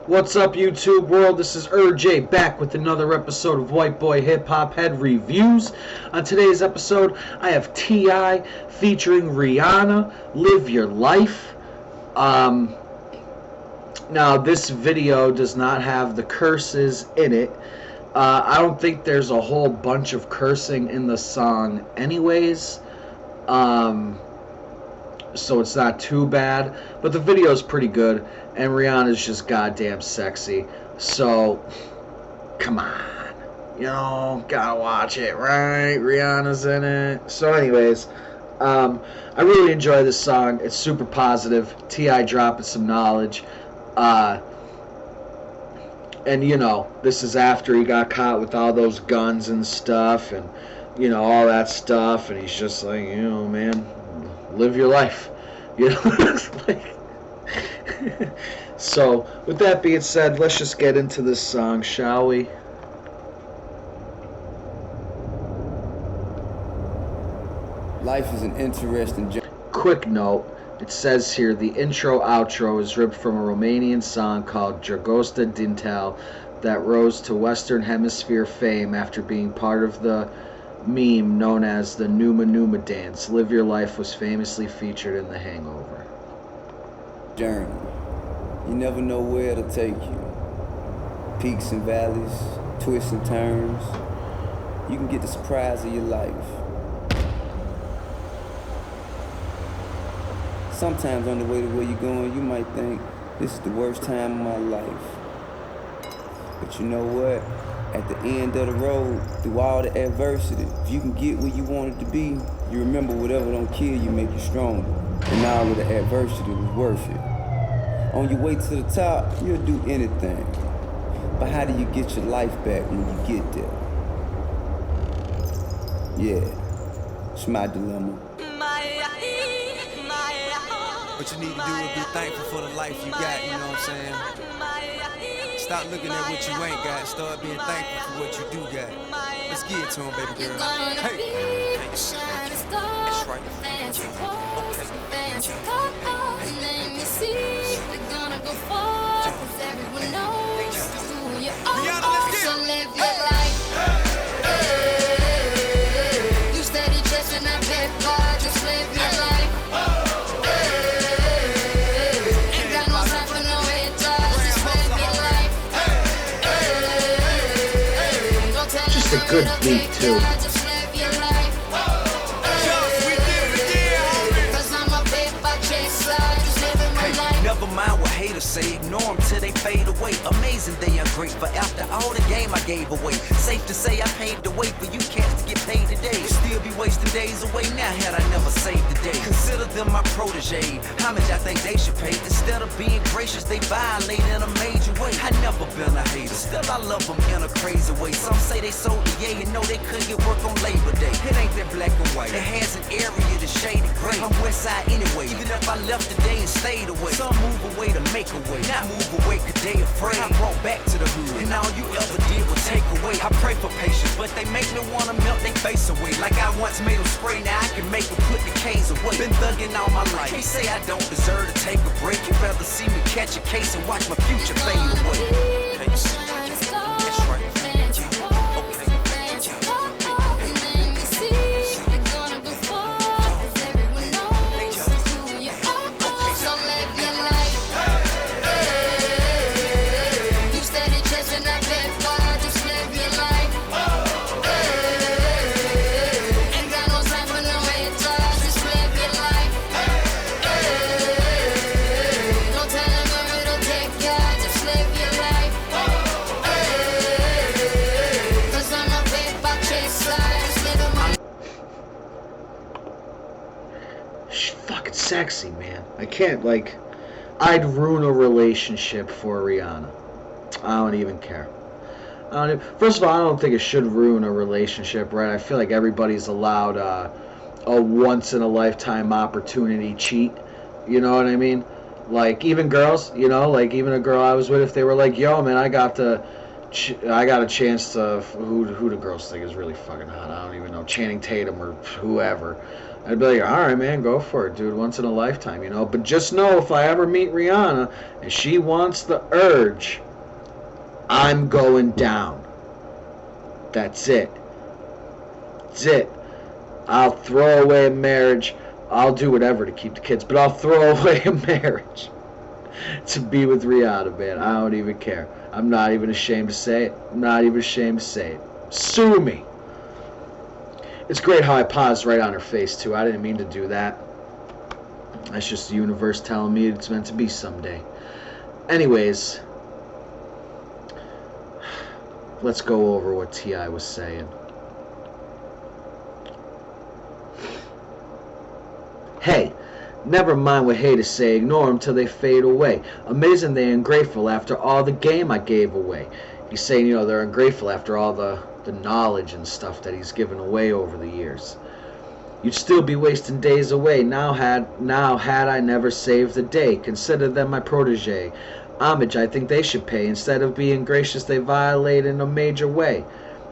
What's up, YouTube world? This is RJ back with another episode of White Boy Hip Hop Head Reviews. On today's episode, I have T.I. featuring Rihanna, Live Your Life. Now, this video does not have the curses in it. I don't think there's a whole bunch of cursing in the song anyways. So it's not too bad, but the video is pretty good, and Rihanna's just goddamn sexy. So, come on, gotta watch it, right? Rihanna's in it. So, anyways, I really enjoy this song. It's super positive. T.I. dropping some knowledge, and this is after he got caught with all those guns and stuff, and all that stuff, and he's just like, man, live your life, So, with that being said, let's just get into this song, shall we? Life is an interesting journey. Quick note, it says here, the intro-outro is ripped from a Romanian song called Dragoste Dintel that rose to Western Hemisphere fame after being part of the meme known as the Numa Numa dance. Live Your Life was famously featured in The Hangover. Journey. You never know where it'll take you. Peaks and valleys, twists and turns. You can get the surprise of your life. Sometimes on the way to where you're going, you might think, this is the worst time of my life. But you know what? At the end of the road, through all the adversity, if you can get where you wanted to be, you remember whatever don't kill you make you stronger. And all of the adversity was worth it. On your way to the top, you'll do anything. But how do you get your life back when you get there? Yeah, it's my dilemma. What you need to do is be thankful for the life you got, you know what I'm saying? Stop looking at what you ain't got, start being thankful for what you do got. Let's get it to him, baby girl. Hey! That's right. Rihanna, let's get it! You steady chasing that paper, just live your life. Ain't got no time for no haters, just live your life. Just a good beat, too. Never mind what haters say, ignore them till they fade away. Amazing they are great, but after all the game I gave away. Safe to say I paved the way for you cats to get paid today. Still be wasting days away now had I never saved the day. Consider them my protege, how much I think they should pay. Instead of being gracious, they violate in a major way. I never been a hater, still I love them in a crazy way. Some say they sold the yay and know they couldn't get work on Labor Day. It ain't that black and white, it has an area that's shaded gray. I'm west side anyway, even if I left today and stayed away. Some move away to make a way, not move away cause they afraid. I brought back to the hood, and all you ever did was take away. I pray for patience, but they make me wanna melt their face away. Like I once made them spray, now I can make them put the K's away. Been thugging all my life, can't say I don't deserve to take a break. You'd rather see me catch a case and watch my future fade away. That's right. She's fucking sexy, man. I can't, I'd ruin a relationship for Rihanna. I don't even care. First of all, I don't think it should ruin a relationship, right? I feel like everybody's allowed a once-in-a-lifetime opportunity cheat. You know what I mean? Like, even girls, even a girl I was with, if they were like, yo, man, I got a chance to, who do girls think is really fucking hot? I don't even know, Channing Tatum or whoever. I'd be like, all right, man, go for it, dude. Once in a lifetime, you know. But just know, if I ever meet Rihanna and she wants the urge, I'm going down. That's it. That's it. I'll throw away a marriage. I'll do whatever to keep the kids, but I'll throw away a marriage to be with Rihanna, man. I don't even care. I'm not even ashamed to say it. I'm not even ashamed to say it. Sue me. It's great how I paused right on her face, too. I didn't mean to do that. That's just the universe telling me it's meant to be someday. Anyways, let's go over what T.I. was saying. Hey, never mind what haters say, ignore them till they fade away. Amazing they ungrateful after all the game I gave away. He's saying, you know, they're ungrateful after all the knowledge and stuff that he's given away over the years. You'd still be wasting days away now had I never saved the day. Consider them my protege. Homage I think they should pay. Instead of being gracious, they violate in a major way.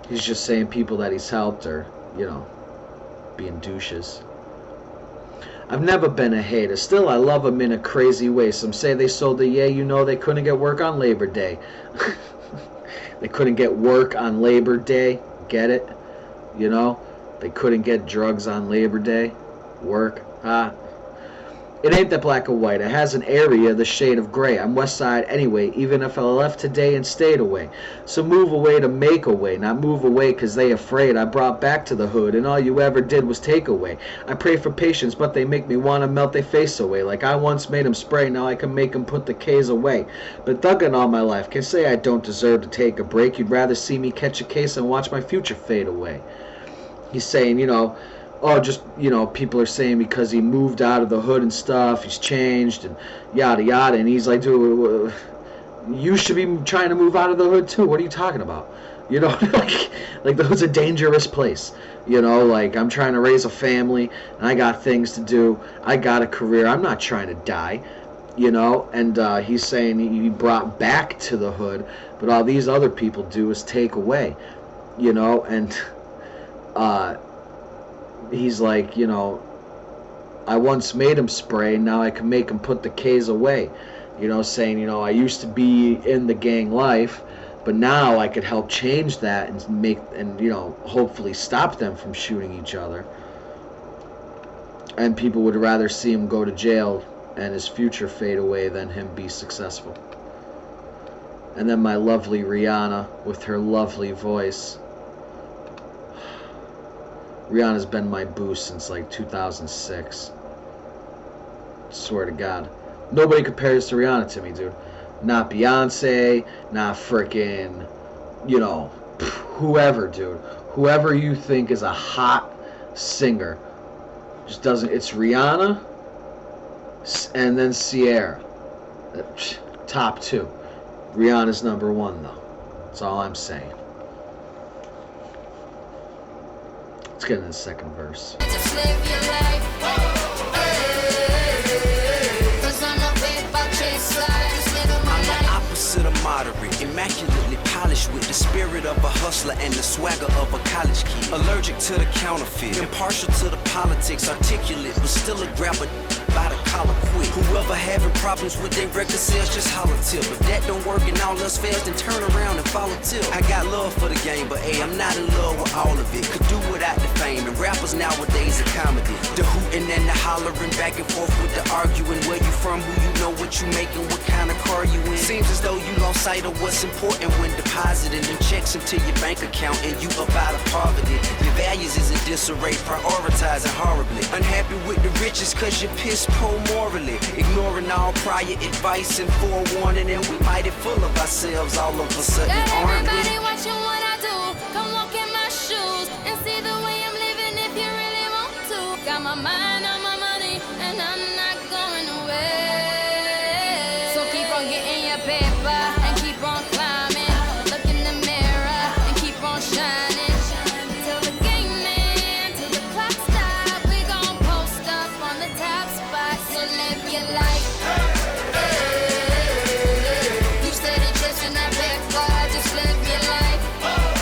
He's just saying people that he's helped are, you know, being douches. I've never been a hater. Still, I love them in a crazy way. Some say they sold the yay. You know they couldn't get work on Labor Day. They couldn't get work on Labor Day. Get it? You know? They couldn't get drugs on Labor Day. Work. It ain't that black or white. It has an area, the shade of gray. I'm West Side anyway, even if I left today and stayed away. So move away to make a way, not move away 'cause they afraid. I brought back to the hood, and all you ever did was take away. I pray for patience, but they make me want to melt their face away. Like I once made them spray, now I can make them put the K's away. But thugging all my life, can say I don't deserve to take a break. You'd rather see me catch a case and watch my future fade away. He's saying, you know, oh, just, you know, people are saying because he moved out of the hood and stuff, he's changed and yada yada. And he's like, dude, you should be trying to move out of the hood too. What are you talking about? You know, like the hood's a dangerous place. You know, like I'm trying to raise a family and I got things to do. I got a career. I'm not trying to die. You know, and he's saying he brought back to the hood, but all these other people do is take away. You know, and he's like, you know, I once made him spray, now I can make him put the K's away. You know, saying, you know, I used to be in the gang life, but now I could help change that and make, and, you know, hopefully stop them from shooting each other. And people would rather see him go to jail and his future fade away than him be successful. And then my lovely Rihanna with her lovely voice. Rihanna's been my boo since like 2006. Swear to God. Nobody compares to Rihanna to me, dude. Not Beyonce, not frickin', you know, whoever, dude. Whoever you think is a hot singer. Just doesn't. It's Rihanna and then Sierra. Top two. Rihanna's number one, though. That's all I'm saying. Let's get into the second verse. Just live your life. Cause I'm a paper chaser. Just live my I'm the life. opposite of moderate, immaculately polished with the spirit of a hustler and the swagger of a college kid. Allergic to the counterfeit, impartial to the politics, articulate, but still a grabber by the collar quick. Whoever having problems with their record sales, just holler tip. If that don't work and all else fails, then turn around and follow tip. I got love for the game, but hey, I'm not in love with all of it. Could do without the fame, and rappers nowadays are comedy. The hooting and the hollering, back and forth with the arguing. Where you from, who you know, what you making, what kind of car you in. Seems as though you lost sight of what's important when depositing them checks into your bank account and you up out of poverty. Your values is in disarray, prioritizing horribly. Unhappy with the riches cause you're piss poor morally. Ignoring all prior advice and forewarning, and we mighty full of ourselves all of a sudden, Got aren't we? everybody watching what I do. Come walk in my shoes and see the way I'm living if you really want to. Got my mind on my money and I'm not going away. So keep on getting your paper and keep on climbing. Look in the mirror and keep on shining. Till the game ends, till the clock stops, we gon' post up on the top spot. So live your life. You steady chasing that paper, just live your life.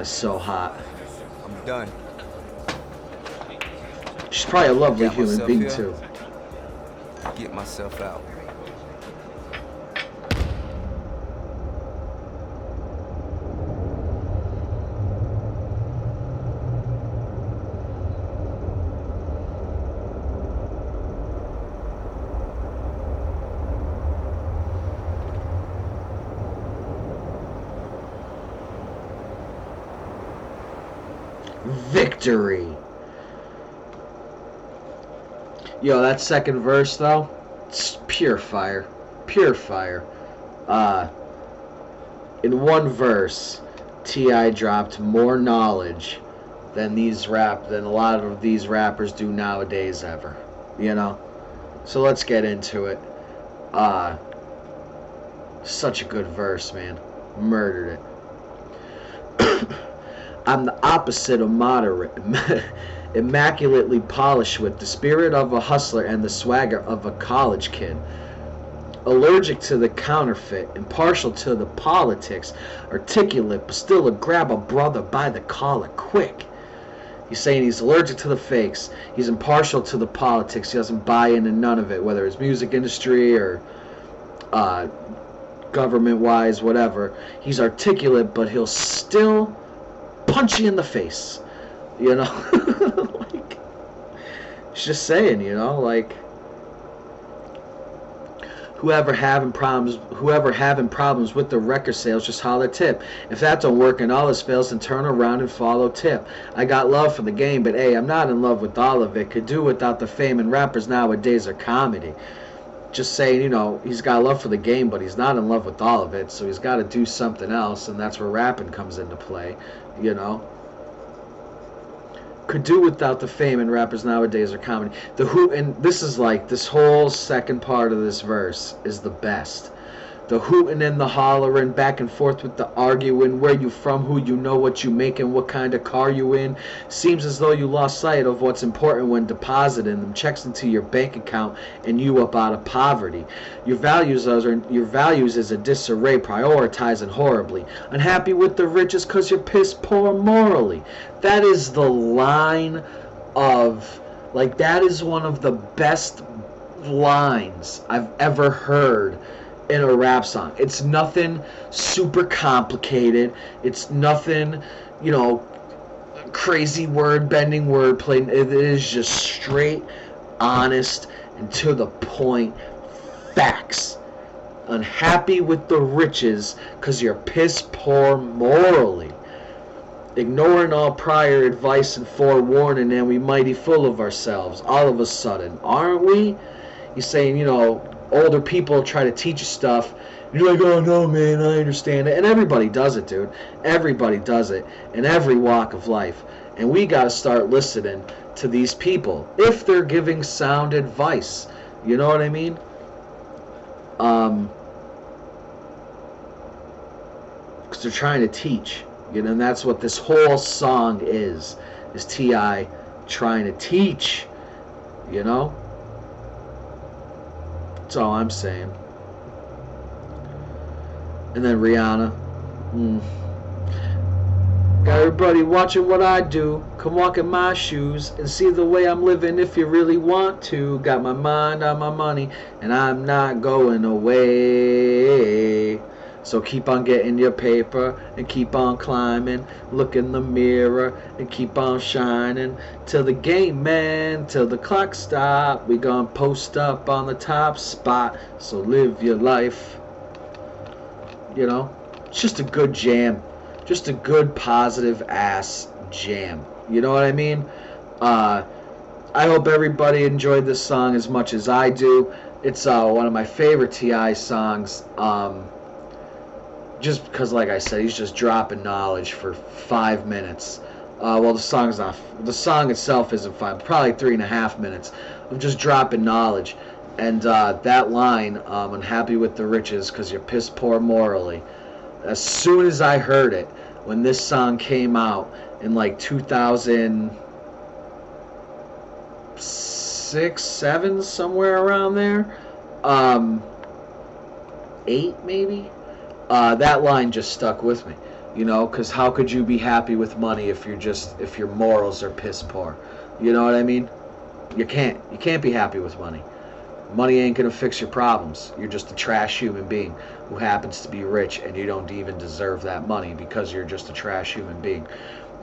Rihanna's so hot. I'm done. She's probably a lovely Got human myself being here. too. Get myself out. Victory. Yo, that second verse though, it's pure fire. Pure fire. In one verse, T.I. dropped more knowledge than a lot of these rappers do nowadays ever. You know? So let's get into it. Such a good verse, man. Murdered it. I'm the opposite of moderate, immaculately polished with the spirit of a hustler and the swagger of a college kid. Allergic to the counterfeit, impartial to the politics, articulate but still a grab a brother by the collar quick. He's saying he's allergic to the fakes. He's impartial to the politics. He doesn't buy into none of it, whether it's music industry or government-wise, whatever. He's articulate, but he'll still punch you in the face, you know. Like, it's just saying, you know, like, whoever having problems with the record sales, just holler tip. If that don't work and all this fails, then turn around and follow tip. I got love for the game, but hey, I'm not in love with all of it. Could do without the fame, and rappers nowadays are comedy. Just saying, you know, he's got love for the game, but he's not in love with all of it, so he's got to do something else, and that's where rapping comes into play, you know. Could do without the fame, and rappers nowadays are comedy. And this is like, this whole second part of this verse is the best. The hooting and the hollering, back and forth with the arguing, where you from, who you know, what you making, what kind of car you in. Seems as though you lost sight of what's important when depositing them checks into your bank account and you up out of poverty. Your values is a disarray, prioritizing horribly. Unhappy with the riches cause you're piss poor morally. That is the line of, like, that is one of the best lines I've ever heard in a rap song. It's nothing super complicated. It's nothing, you know, crazy word bending wordplay. It is just straight, honest, and to the point facts. Unhappy with the riches cause you're piss poor morally. Ignoring all prior advice and forewarning, and we mighty full of ourselves all of a sudden, aren't we? He's saying, you know, older people try to teach you stuff. You're like, oh no, man, I understand it. And everybody does it, dude. Everybody does it in every walk of life. And we got to start listening to these people if they're giving sound advice. You know what I mean? Because they're trying to teach. You know, and that's what this whole song is T.I. trying to teach. You know? That's all I'm saying. And then Rihanna. Got everybody watching what I do. Come walk in my shoes and see the way I'm living if you really want to. Got my mind on my money and I'm not going away. So keep on getting your paper and keep on climbing. Look in the mirror and keep on shining. Till the game, man, till the clock stop. We gonna post up on the top spot. So live your life. You know, it's just a good jam. Just a good positive ass jam. You know what I mean? I hope everybody enjoyed this song as much as I do. It's one of my favorite T.I. songs. Just because, like I said, he's just dropping knowledge for 5 minutes. Well, the song itself isn't 5, probably 3.5 minutes of just dropping knowledge. And that line, unhappy with the riches because you're piss poor morally. As soon as I heard it, when this song came out in like 2006, 7, somewhere around there, 8 maybe. That line just stuck with me. You know, because how could you be happy with money if your morals are piss poor? You know what I mean? You can't be happy with money. Money ain't gonna fix your problems. You're just a trash human being who happens to be rich, and you don't even deserve that money because you're just a trash human being.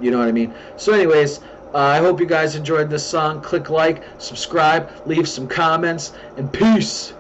You know what I mean? So anyways, I hope you guys enjoyed this song. Click like, subscribe, leave some comments, and peace.